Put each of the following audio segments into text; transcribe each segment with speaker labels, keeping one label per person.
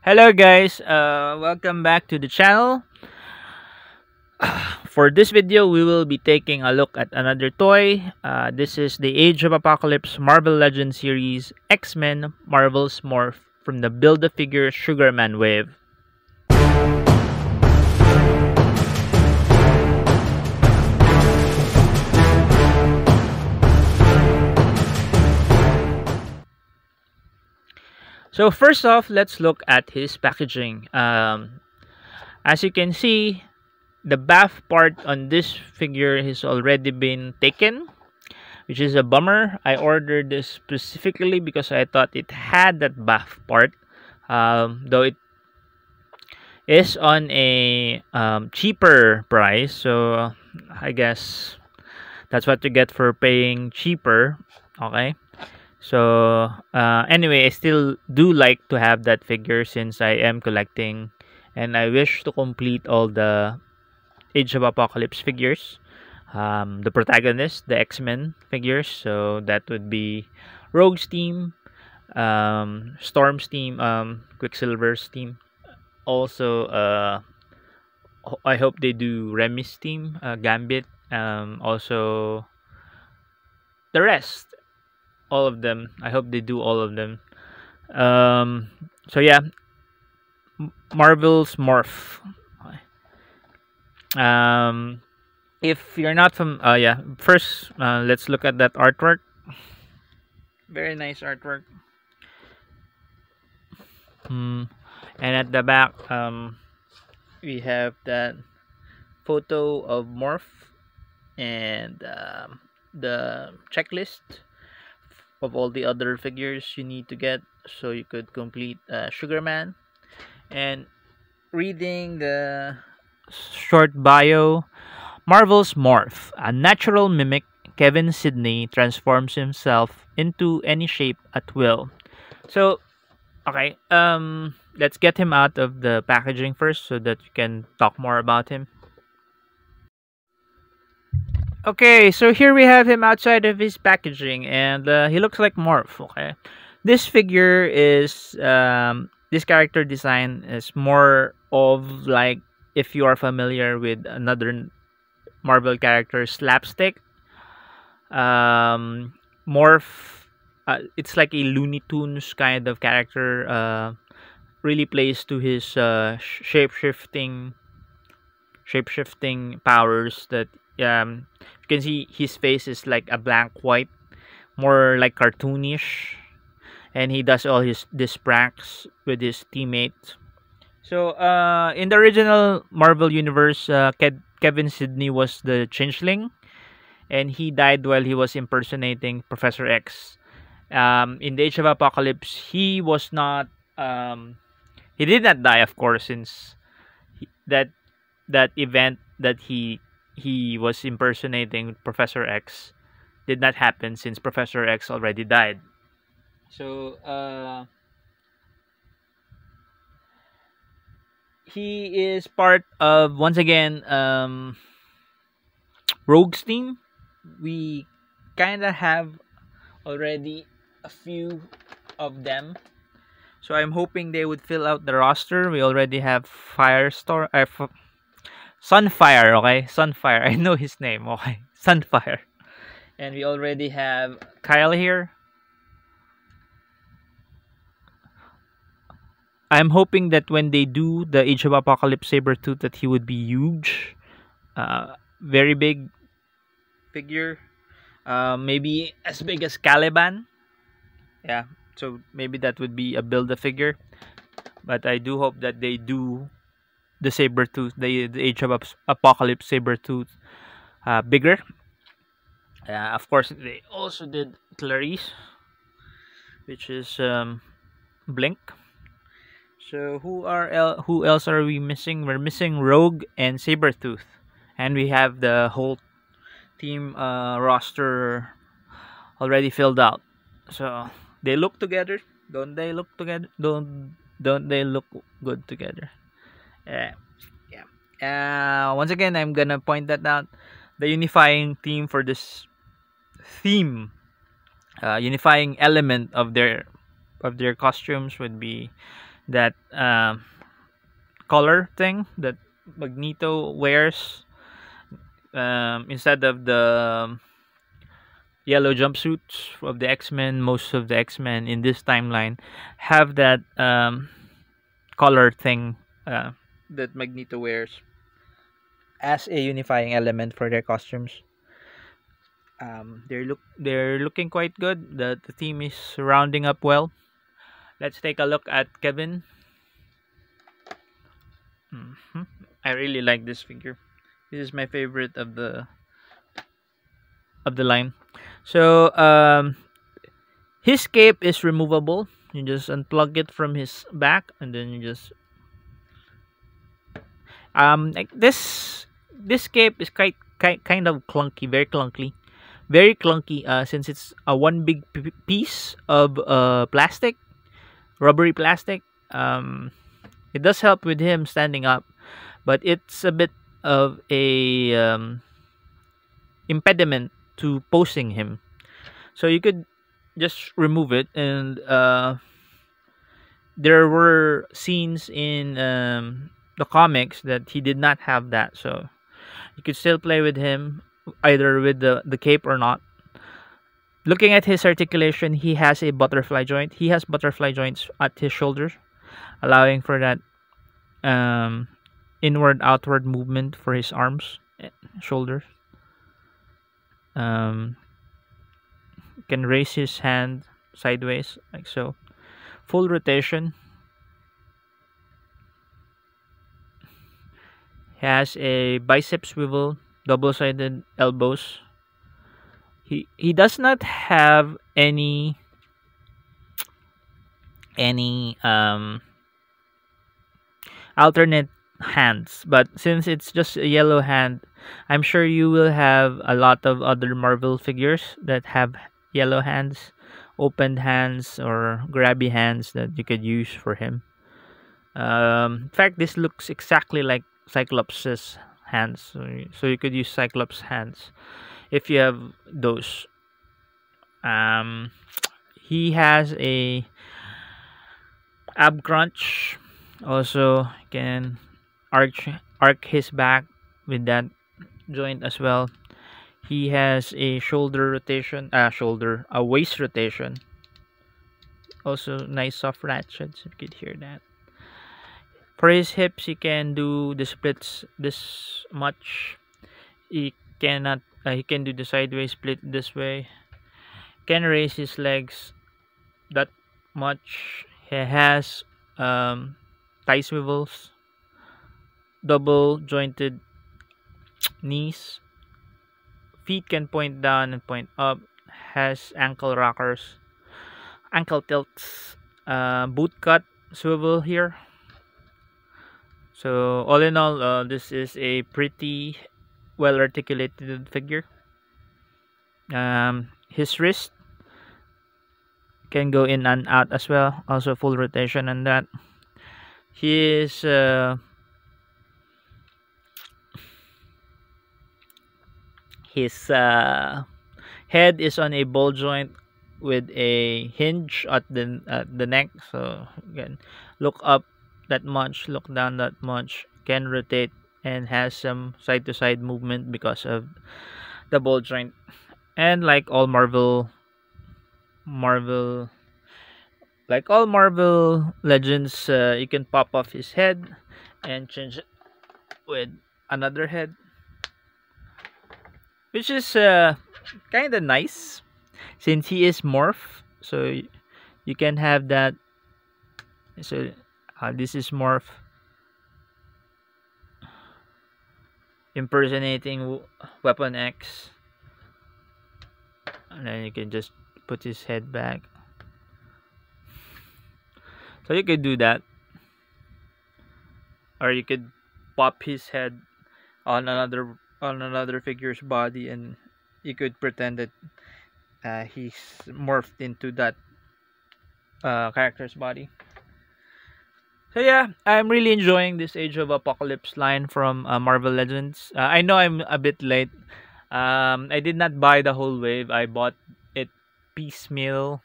Speaker 1: Hello guys, welcome back to the channel. For this video, we will be taking a look at another toy. This is the Age of Apocalypse Marvel Legends series X-Men Marvel's Morph from the Build-A-Figure Sugarman wave. So first off, let's look at his packaging. As you can see, the bath part on this figure has already been taken, which is a bummer. I ordered this specifically because I thought it had that bath part, though it is on a cheaper price. So I guess that's what you get for paying cheaper. Okay. So anyway, I still do like to have that figure since I am collecting, and I wish to complete all the Age of Apocalypse figures, the protagonist, the X-Men figures. So that would be Rogue's team, Storm's team, Quicksilver's team. Also, I hope they do Remy's team, Gambit. Also, the rest, all of them. I hope they do all of them. So yeah, Marvel's Morph. If you're not from yeah, first let's look at that artwork. Very nice artwork. And at the back, we have that photo of Morph and the checklist of all the other figures you need to get so you could complete Sugarman. And reading the short bio, Marvel's Morph, a natural mimic, Kevin Sidney transforms himself into any shape at will. So, okay, let's get him out of the packaging first so that you can talk more about him. Okay, so here we have him outside of his packaging, and he looks like Morph. Okay, this figure is this character design is more of like, if you are familiar with another Marvel character, Slapstick. Morph, it's like a Looney Tunes kind of character. Really plays to his shape shifting powers. That you can see his face is like a blank white, more like cartoonish, and he does all these pranks with his teammates. So in the original Marvel universe, Kevin Sidney was the changeling, and he died while he was impersonating Professor X. In the Age of Apocalypse, he was not. He did not die, of course, since that event that he was impersonating Professor X did not happen since Professor X already died. So he is part of, once again, Rogue's team. We kind of have already a few of them, so I'm hoping they would fill out the roster. We already have Sunfire. Okay, Sunfire. I know his name. Okay, Sunfire. And we already have Kyle here. I'm hoping that when they do the Age of Apocalypse Sabretooth, that he would be huge. Very big figure. Maybe as big as Caliban. Yeah, so maybe that would be a Build-A-Figure. But I do hope that they do the Sabretooth, the Age of Apocalypse Sabretooth, bigger. Of course, they also did Clarice, which is Blink. So who else are we missing? We're missing Rogue and Sabretooth. And we have the whole team roster already filled out. So they look together. Don't they look together? Don't they look good together? Yeah. Once again, I'm gonna point that out. The unifying theme for this unifying element of their costumes would be that collar thing that Magneto wears, instead of the yellow jumpsuits of the X-Men. Most of the X-Men in this timeline have that collar thing that Magneto wears as a unifying element for their costumes. They're looking quite good. The theme is rounding up well. Let's take a look at Kevin. Mhm. I really like this figure. This is my favorite of the line. So his cape is removable. You just unplug it from his back, and then you just like this cape is kind of clunky, very clunky. Since it's a one big piece of plastic, rubbery plastic. It does help with him standing up, but it's a bit of a impediment to posing him. So you could just remove it, and there were scenes in the comics that he did not have that, so you could still play with him either with the cape or not. Looking at his articulation, he has a butterfly joint. He has butterfly joints at his shoulders, allowing for that um, inward outward movement for his arms, shoulders. Um, can raise his hand sideways like so. Full rotation. Has a bicep swivel, double-sided elbows. He does not have any alternate hands, but since it's just a yellow hand, I'm sure you will have a lot of other Marvel figures that have yellow hands, opened hands, or grabby hands that you could use for him. In fact, this looks exactly like Cyclops' hands, so you could use Cyclops' hands if you have those. Um, he has a ab crunch. Also, can arc his back with that joint as well. He has a shoulder rotation, a waist rotation. Also, nice soft ratchets. If you could hear that. For his hips, he can do the splits this much. He cannot. He can do the sideways split this way. Can raise his legs that much. He has thigh swivels, double jointed knees. Feet can point down and point up. Has ankle rockers, ankle tilts, boot cut swivel here. So all in all, this is a pretty well articulated figure. His wrist can go in and out as well. Also full rotation on that. His head is on a ball joint with a hinge at the neck. So again, look up that much, look down that much. Can rotate and has some side to side movement because of the ball joint. And like all Marvel, like all Marvel Legends, you can pop off his head and change it with another head, which is kind of nice since he is Morph. So you can have that. So this is Morph impersonating Weapon X, and then you can just put his head back. So you could do that, or you could pop his head on another figure's body, and you could pretend that he's morphed into that character's body. So yeah, I'm really enjoying this Age of Apocalypse line from Marvel Legends. I know I'm a bit late. I did not buy the whole wave. I bought it piecemeal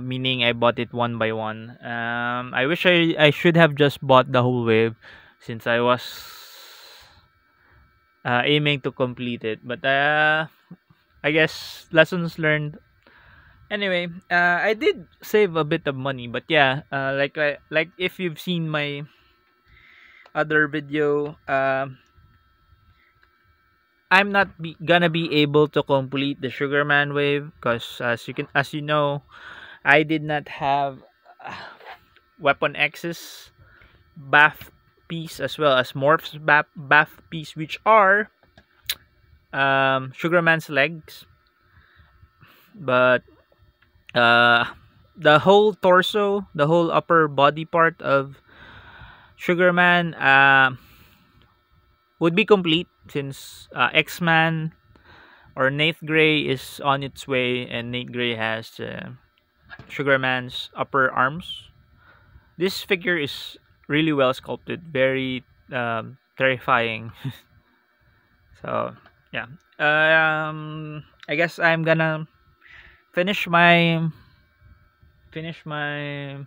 Speaker 1: meaning I bought it one by one. I wish I should have just bought the whole wave since I was aiming to complete it. But I guess lessons learned. Anyway, I did save a bit of money, but yeah, like if you've seen my other video, I'm not gonna be able to complete the Sugarman wave because as you know, I did not have Weapon X's bath piece as well as Morph's bath piece, which are Sugarman's legs, but uh, the whole torso, the whole upper body part of Sugarman would be complete since X-Man or Nate Gray is on its way, and Nate Gray has Sugarman's upper arms. This figure is really well sculpted, very terrifying. So yeah, I guess I'm gonna finish my finish my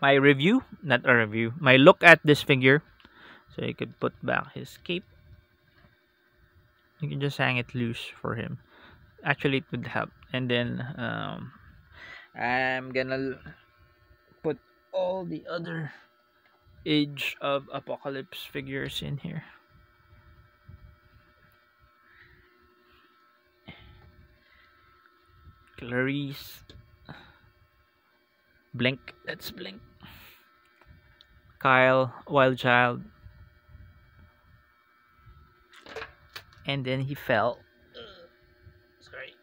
Speaker 1: my review, not a review, my look at this figure. So you could put back his cape. You can just hang it loose for him. Actually, it would help. And then I'm gonna put all the other Age of Apocalypse figures in here. Clarice, Blink, that's Blink. Kyle, Wild Child, and then he fell. Sorry.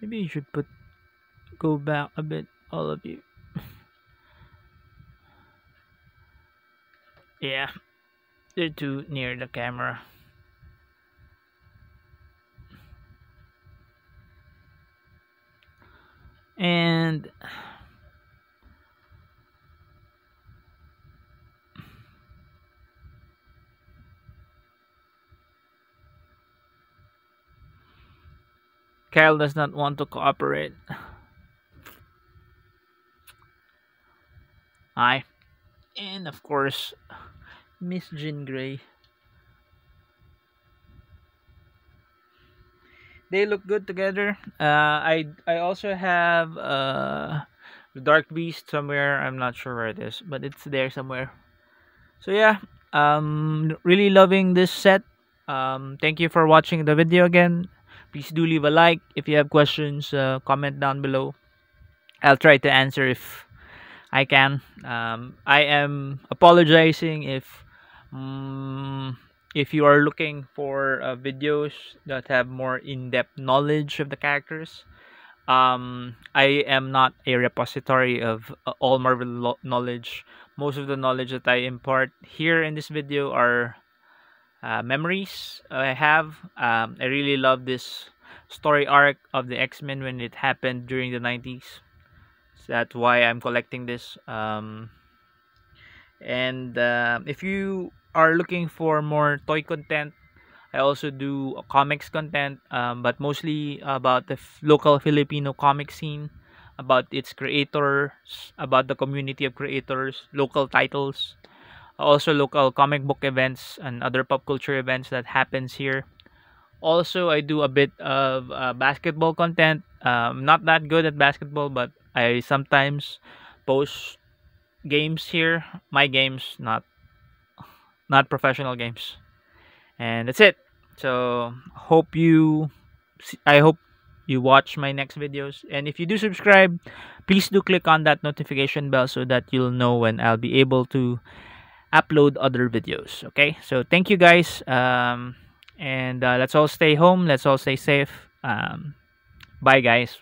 Speaker 1: Maybe you should go back a bit, all of you. Yeah, they're too near the camera. And Kyle does not want to cooperate. Hi. And of course, Miss Jean Grey. They look good together. I also have the Dark Beast somewhere. I'm not sure where it is, but it's there somewhere. So yeah, really loving this set. Thank you for watching the video again. Please do leave a like. If you have questions, comment down below. I'll try to answer if I can. I am apologizing if you are looking for videos that have more in-depth knowledge of the characters. I am not a repository of all Marvel knowledge. Most of the knowledge that I impart here in this video are memories I have. I really love this story arc of the X-Men when it happened during the 90s. So that's why I'm collecting this. And if you are looking for more toy content, I also do comics content, but mostly about the local Filipino comic scene, about its creators, about the community of creators, local titles, also local comic book events and other pop culture events that happens here. Also, I do a bit of basketball content. Not that good at basketball, but I sometimes post games here. My games, not professional games. And that's it. So I hope you watch my next videos, and if you do subscribe, please do click on that notification bell so that you'll know when I'll be able to upload other videos. Okay, so thank you guys, and let's all stay home, let's all stay safe. Bye guys.